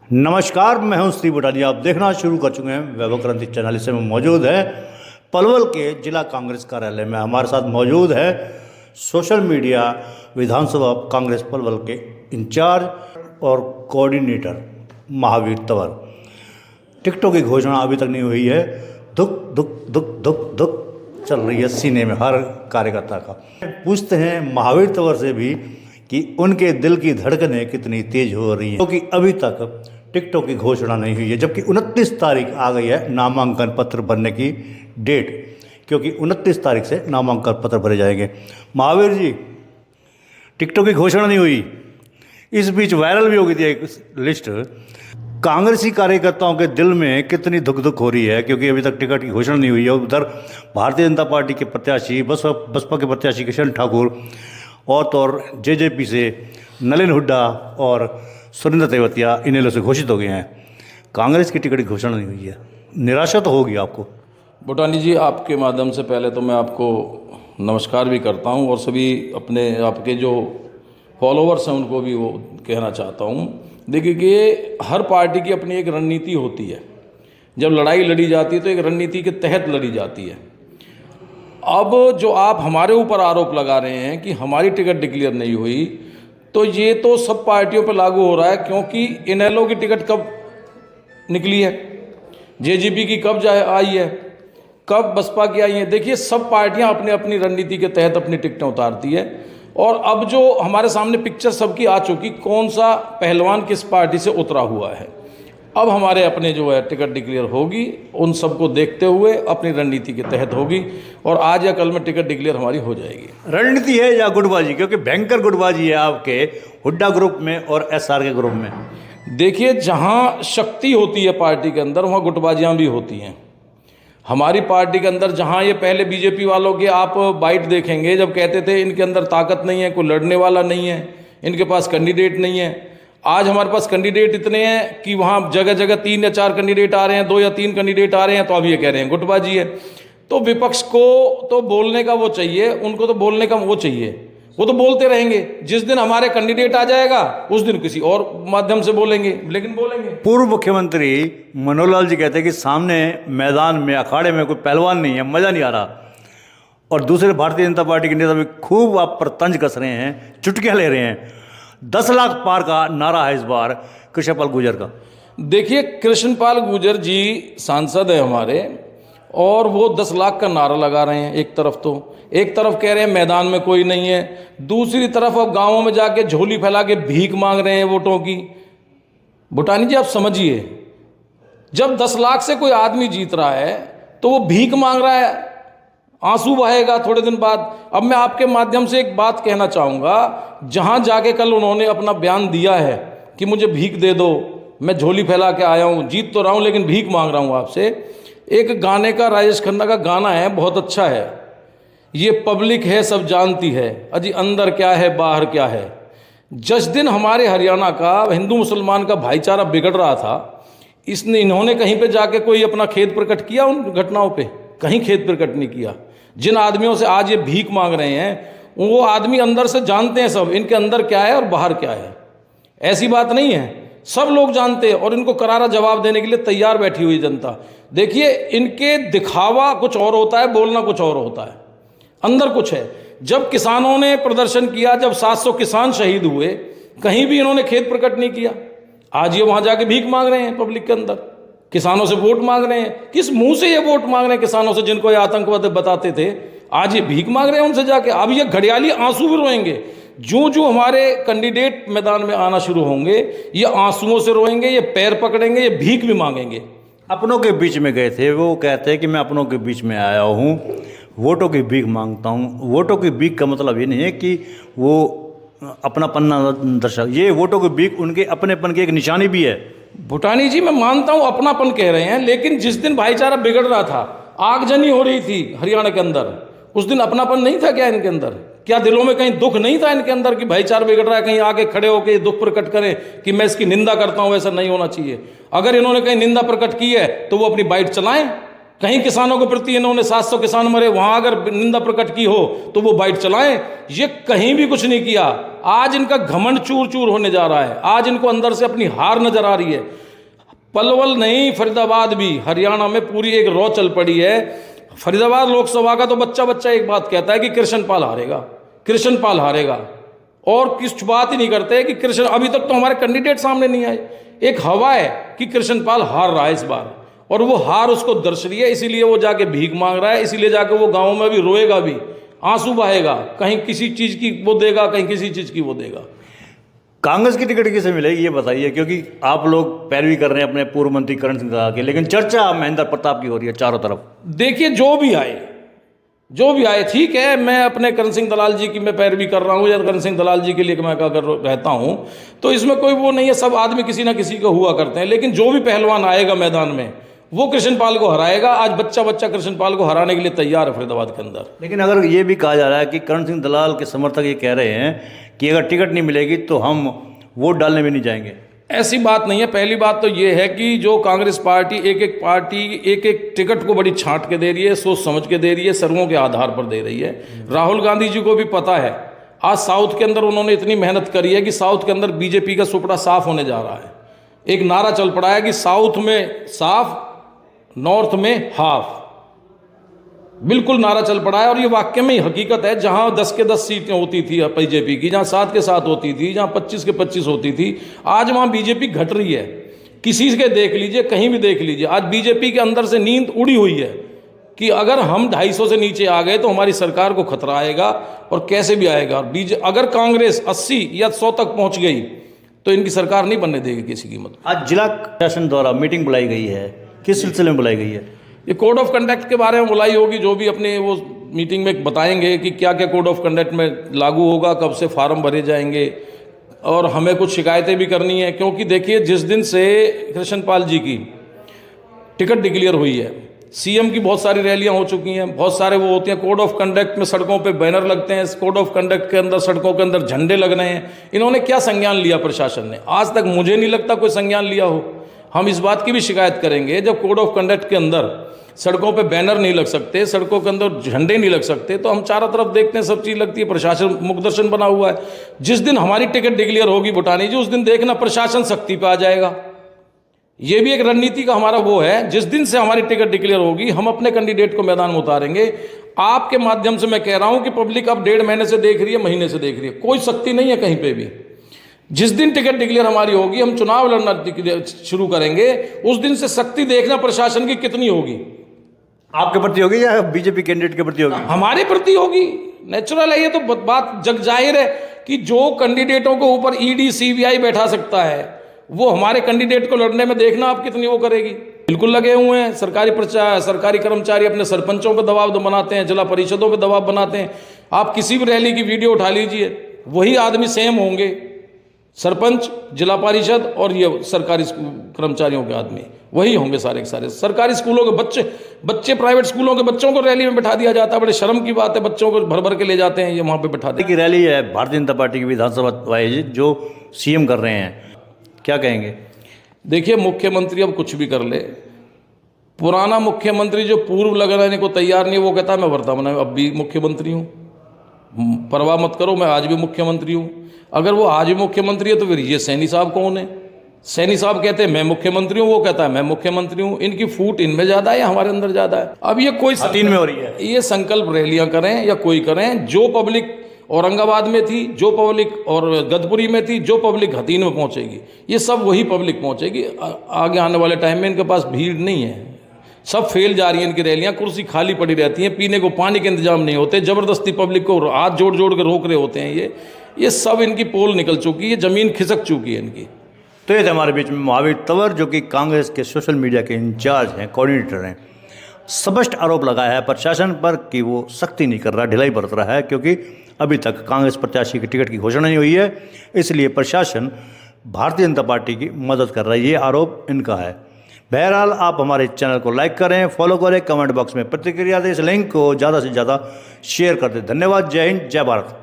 नमस्कार, मैं हूं स्टीव बुटानी। आप देखना शुरू कर चुके हैं वैभव क्रांति चैनल। इससे में मौजूद है पलवल के जिला कांग्रेस कार्यालय में। हमारे साथ मौजूद है सोशल मीडिया विधानसभा कांग्रेस पलवल के इंचार्ज और कोऑर्डिनेटर महावीर तंवर। टिकटों की घोषणा अभी तक नहीं हुई है। दुख दुख दुख दुख दुख चल रही है सीने में हर कार्यकर्ता का। पूछते हैं महावीर तंवर से भी कि उनके दिल की धड़कनें कितनी तेज हो रही हैं, क्योंकि अभी तक टिकटों की घोषणा नहीं हुई है, जबकि 29 तारीख आ गई है नामांकन पत्र भरने की डेट, क्योंकि 29 तारीख से नामांकन पत्र भरे जाएंगे। महावीर जी, टिकटों की घोषणा नहीं हुई, इस बीच वायरल भी हो गई थी एक लिस्ट। कांग्रेसी कार्यकर्ताओं के दिल में कितनी धुक धुक हो रही है, क्योंकि अभी तक टिकट की घोषणा नहीं हुई है। उधर भारतीय जनता पार्टी के प्रत्याशी बसपा के प्रत्याशी किशन ठाकुर और तो और जेजेपी से नलिन हुड्डा और सुरेंद्र तेवतिया इन्हें से घोषित हो गए हैं। कांग्रेस की टिकट की घोषणा नहीं हुई है, निराशा तो होगी आपको। बुटानी जी, आपके माध्यम से पहले तो मैं आपको नमस्कार भी करता हूं और सभी अपने आपके जो फॉलोवर्स हैं उनको भी वो कहना चाहता हूं। देखिए कि हर पार्टी की अपनी एक रणनीति होती है। जब लड़ाई लड़ी जाती है तो एक रणनीति के तहत लड़ी जाती है। अब जो आप हमारे ऊपर आरोप लगा रहे हैं कि हमारी टिकट डिक्लेयर नहीं हुई, तो ये तो सब पार्टियों पर लागू हो रहा है, क्योंकि इनेलो की टिकट कब निकली है, जेजेपी की कब आई है, कब बसपा की आई है। देखिए, सब पार्टियां अपने अपनी रणनीति के तहत अपनी टिकटें उतारती है। और अब जो हमारे सामने पिक्चर सबकी आ चुकी, कौन सा पहलवान किस पार्टी से उतरा हुआ है। अब हमारे अपने जो है टिकट डिक्लेयर होगी, उन सबको देखते हुए अपनी रणनीति के तहत होगी और आज या कल में टिकट डिक्लेयर हमारी हो जाएगी। रणनीति है या गुटबाजी? क्योंकि भयंकर गुटबाजी है आपके हुड्डा ग्रुप में और एसआर के ग्रुप में। देखिए, जहां शक्ति होती है पार्टी के अंदर, वहां गुटबाजियां भी होती हैं। हमारी पार्टी के अंदर जहां ये पहले बीजेपी वालों के आप बाइट देखेंगे, जब कहते थे इनके अंदर ताकत नहीं है, कोई लड़ने वाला नहीं है, इनके पास कैंडिडेट नहीं है। आज हमारे पास कैंडिडेट इतने हैं कि वहाँ जगह जगह 3 या 4 कैंडिडेट आ रहे हैं, 2 या 3 कैंडिडेट आ रहे हैं, तो अब ये कह रहे हैं गुटबाजी है। तो विपक्ष को तो बोलने का वो चाहिए, उनको तो बोलने का वो चाहिए, वो तो बोलते रहेंगे। जिस दिन हमारे कैंडिडेट आ जाएगा उस दिन किसी और माध्यम से बोलेंगे, लेकिन बोलेंगे। पूर्व मुख्यमंत्री मनोहर लाल जी कहते हैं कि सामने मैदान में अखाड़े में कोई पहलवान नहीं है, मजा नहीं आ रहा। और दूसरे भारतीय जनता पार्टी के नेता भी खूब आप पर तंज कस रहे हैं, चुटकियां ले रहे हैं। 10 लाख पार का नारा है इस बार कृष्णपाल गुर्जर का। देखिए, कृष्णपाल गुर्जर जी सांसद है हमारे, और वो 10 लाख का नारा लगा रहे हैं। एक तरफ कह रहे हैं मैदान में कोई नहीं है, दूसरी तरफ अब गांवों में जाके झोली फैला के भीख मांग रहे हैं वोटों की। बुटानी जी, आप समझिए, जब 10 लाख से कोई आदमी जीत रहा है तो वो भीख मांग रहा है, आंसू बहेगा थोड़े दिन बाद। अब मैं आपके माध्यम से एक बात कहना चाहूँगा, जहाँ जाके कल उन्होंने अपना बयान दिया है कि मुझे भीख दे दो, मैं झोली फैला के आया हूँ, जीत तो रहा हूँ लेकिन भीख मांग रहा हूँ आपसे। एक गाने का, राजेश खन्ना का गाना है, बहुत अच्छा है, ये पब्लिक है सब जानती है, अजी अंदर क्या है बाहर क्या है। जिस दिन हमारे हरियाणा का हिंदू मुसलमान का भाईचारा बिगड़ रहा था, इन्होंने कहीं पे जाके कोई अपना खेद प्रकट किया उन घटनाओं पे? कहीं खेद प्रकट नहीं किया। जिन आदमियों से आज ये भीख मांग रहे हैं, वो आदमी अंदर से जानते हैं सब, इनके अंदर क्या है और बाहर क्या है। ऐसी बात नहीं है, सब लोग जानते हैं और इनको करारा जवाब देने के लिए तैयार बैठी हुई जनता। देखिए, इनके दिखावा कुछ और होता है, बोलना कुछ और होता है, अंदर कुछ है। जब किसानों ने प्रदर्शन किया, जब 700 किसान शहीद हुए, कहीं भी इन्होंने खेद प्रकट नहीं किया। आज ये वहां जाके भीख मांग रहे हैं पब्लिक के अंदर, किसानों से वोट मांग रहे हैं। किस मुंह से ये वोट मांग रहे हैं किसानों से, जिनको ये आतंकवाद बताते थे? आज ये भीख मांग रहे हैं उनसे जाके। अब ये घड़ियाली आंसू भी रोएंगे। जो हमारे कैंडिडेट मैदान में आना शुरू होंगे, ये आंसुओं से रोएंगे, ये पैर पकड़ेंगे, ये भीख भी मांगेंगे। अपनों के बीच में गए थे, वो कहते हैं कि मैं अपनों के बीच में आया हूँ, वोटों की भीख मांगता हूँ। वोटों की भीख का मतलब ये नहीं है कि वो अपनापन न दर्शा, ये वोटों की भीख उनके अपनेपन की एक निशानी भी है। भूटानी जी, मैं मानता हूं अपनापन कह रहे हैं, लेकिन जिस दिन भाईचारा बिगड़ रहा था, आगजनी हो रही थी हरियाणा के अंदर, उस दिन अपनापन नहीं था क्या इनके अंदर? क्या दिलों में कहीं दुख नहीं था इनके अंदर कि भाईचारा बिगड़ रहा है? कहीं आगे खड़े होकर दुख प्रकट करें कि मैं इसकी निंदा करता हूं? ऐसा नहीं होना चाहिए। अगर इन्होंने कहीं निंदा प्रकट की है तो वो अपनी बाइट चलाएं, कहीं किसानों के प्रति इन्होंने 700 किसान मरे वहां अगर निंदा प्रकट की हो तो वो बाइट चलाएं। ये कहीं भी कुछ नहीं किया। आज इनका घमंड चूर चूर होने जा रहा है। आज इनको अंदर से अपनी हार नजर आ रही है। पलवल नहीं, फरीदाबाद भी, हरियाणा में पूरी एक रौ चल पड़ी है। फरीदाबाद लोकसभा का तो बच्चा बच्चा एक बात कहता है कि कृष्णपाल हारेगा, कृष्णपाल हारेगा, और कुछ बात ही नहीं करते कि कृष्ण, अभी तक तो हमारे कैंडिडेट सामने नहीं आए। एक हवा है कि कृष्णपाल हार रहा है इस बार, और वो हार उसको दर्श रही है, इसीलिए वो जाके भीख मांग रहा है, इसीलिए जाके वो गाँव में भी रोएगा, भी आंसू बहेगा, कहीं किसी चीज की वो देगा, कहीं किसी चीज की वो देगा। कांग्रेस की टिकट किसे मिलेगी ये बताइए, क्योंकि आप लोग पैरवी कर रहे हैं अपने पूर्व मंत्री करण सिंह तलाल की, लेकिन चर्चा महेंद्र प्रताप की हो रही है चारों तरफ। देखिए, जो भी आए ठीक है। मैं अपने करण सिंह दलाल जी की मैं पैरवी कर रहा हूँ, या करण सिंह दलाल जी के लिए मैं अगर रहता हूँ तो इसमें कोई वो नहीं है। सब आदमी किसी ना किसी को हुआ करते हैं, लेकिन जो भी पहलवान आएगा मैदान में वो कृष्णपाल को हराएगा। आज बच्चा बच्चा कृष्णपाल को हराने के लिए तैयार है फरीदाबाद के अंदर। लेकिन अगर ये भी कहा जा रहा है कि करण सिंह दलाल के समर्थक ये कह रहे हैं कि अगर टिकट नहीं मिलेगी तो हम वोट डालने भी नहीं जाएंगे। ऐसी बात नहीं है। पहली बात तो ये है कि जो कांग्रेस पार्टी एक एक टिकट को बड़ी छांट के दे रही है, सोच समझ के दे रही है, सर्वों के आधार पर दे रही है। राहुल गांधी जी को भी पता है, आज साउथ के अंदर उन्होंने इतनी मेहनत करी है कि साउथ के अंदर बीजेपी का सुपड़ा साफ होने जा रहा है। एक नारा चल पड़ा है कि साउथ में साफ, नॉर्थ में हाफ, बिल्कुल नारा चल पड़ा है। और ये वाकई में ही हकीकत है। जहां 10 के 10 सीटें होती थी बीजेपी की, जहां 7 के 7 होती थी, जहां 25 के 25 होती थी, आज वहां बीजेपी घट रही है। किसी के देख लीजिए, कहीं भी देख लीजिए, आज बीजेपी के अंदर से नींद उड़ी हुई है कि अगर हम 250 से नीचे आ गए तो हमारी सरकार को खतरा आएगा, और कैसे भी आएगा। और अगर कांग्रेस 80 या 100 तक पहुंच गई तो इनकी सरकार नहीं बनने देगी किसी कीमत पर। आज जिला प्रशासन द्वारा मीटिंग बुलाई गई है, किस सिलसिले में बुलाई गई है? ये कोड ऑफ कंडक्ट के बारे में बुलाई होगी, जो भी अपने वो मीटिंग में बताएंगे कि क्या क्या कोड ऑफ कंडक्ट में लागू होगा, कब से फार्म भरे जाएंगे, और हमें कुछ शिकायतें भी करनी है। क्योंकि देखिए, जिस दिन से कृष्णपाल जी की टिकट डिक्लेयर हुई है, सीएम की बहुत सारी रैलियां हो चुकी हैं, बहुत सारे वो होते हैं। कोड ऑफ कंडक्ट में सड़कों पे बैनर लगते हैं, कोड ऑफ कंडक्ट के अंदर सड़कों के अंदर झंडे लग रहे हैं। इन्होंने क्या संज्ञान लिया प्रशासन ने? आज तक मुझे नहीं लगता कोई संज्ञान लिया हो। हम इस बात की भी शिकायत करेंगे, जब कोड ऑफ कंडक्ट के अंदर सड़कों पे बैनर नहीं लग सकते, सड़कों के अंदर झंडे नहीं लग सकते, तो हम चारों तरफ देखते हैं सब चीज़ लगती है, प्रशासन मुखदर्शन बना हुआ है। जिस दिन हमारी टिकट डिक्लेयर होगी भूटानी जी, उस दिन देखना प्रशासन सख्ती पे आ जाएगा। ये भी एक रणनीति का हमारा वो है। जिस दिन से हमारी टिकट डिक्लेयर होगी, हम अपने कैंडिडेट को मैदान में उतारेंगे। आपके माध्यम से मैं कह रहा हूं कि पब्लिक अब 1.5 महीने से देख रही है, महीने से देख रही है, कोई सख्ती नहीं है कहीं पे भी। जिस दिन टिकट डिक्लेयर हमारी होगी, हम चुनाव लड़ना शुरू करेंगे, उस दिन से सख्ती देखना प्रशासन की कितनी होगी। आपके प्रति होगी या बीजेपी कैंडिडेट के प्रति होगी? हमारे प्रति होगी, नेचुरल है। ये तो बात जग जाहिर है कि जो कैंडिडेटों को ऊपर ईडी सीबीआई बैठा सकता है, वो हमारे कैंडिडेट को लड़ने में देखना आप कितनी वो करेगी। बिल्कुल लगे हुए हैं। सरकारी कर्मचारी अपने सरपंचों पर दबाव बनाते हैं, जिला परिषदों पर दबाव बनाते हैं। आप किसी भी रैली की वीडियो उठा लीजिए, वही आदमी सेम होंगे, सरपंच, जिला परिषद और ये सरकारी कर्मचारियों के आदमी वही होंगे सारे के सारे। सरकारी स्कूलों के बच्चे प्राइवेट स्कूलों के बच्चों को रैली में बैठा दिया जाता है। बड़े शर्म की बात है, बच्चों को भर भर के ले जाते हैं, ये वहाँ पे बैठा देते हैं। की रैली है भारतीय जनता पार्टी की विधानसभा वाइज जो सीएम कर रहे हैं, क्या कहेंगे? देखिए, मुख्यमंत्री अब कुछ भी कर ले, पुराना मुख्यमंत्री जो पूर्व लगाने को तैयार नहीं, वो कहता है मैं वर्तमान में अब भी मुख्यमंत्री हूँ, परवाह मत करो, मैं आज भी मुख्यमंत्री हूँ। अगर वो आज भी मुख्यमंत्री है तो फिर ये सैनी साहब कौन है? सैनी साहब कहते हैं मैं मुख्यमंत्री हूँ, वो कहता है मैं मुख्यमंत्री हूँ। इनकी फूट इनमें ज़्यादा है या हमारे अंदर ज़्यादा है? अब ये कोई तीन में हो रही है। ये संकल्प रैलियाँ करें या कोई करें, जो पब्लिक औरंगाबाद में थी, जो पब्लिक और गदपुरी में थी, जो पब्लिक हतीन में पहुँचेगी, ये सब वही पब्लिक पहुँचेगी। आगे आने वाले टाइम में इनके पास भीड़ नहीं है, सब फेल जा रही है इनकी रैलियाँ, कुर्सी खाली पड़ी रहती हैं, पीने को पानी के इंतजाम नहीं होते, ज़बरदस्ती पब्लिक को हाथ जोड़ जोड़ के रोक रहे होते हैं। ये सब इनकी पोल निकल चुकी है, ज़मीन खिसक चुकी है इनकी। तो ये थे हमारे बीच में महावीर तंवर, जो कि कांग्रेस के सोशल मीडिया के इंचार्ज हैं, कोऑर्डिनेटर हैं। स्पष्ट आरोप लगाया है प्रशासन पर कि वो सख्ती नहीं कर रहा, ढिलाई बरत रहा है, क्योंकि अभी तक कांग्रेस प्रत्याशी की टिकट की घोषणा नहीं हुई है, इसलिए प्रशासन भारतीय जनता पार्टी की मदद कर रहा है, ये आरोप इनका है। बहरहाल आप हमारे चैनल को लाइक करें, फॉलो करें, कमेंट बॉक्स में प्रतिक्रिया दें, इस लिंक को ज़्यादा से ज़्यादा शेयर कर दें। धन्यवाद। जय हिंद, जय भारत।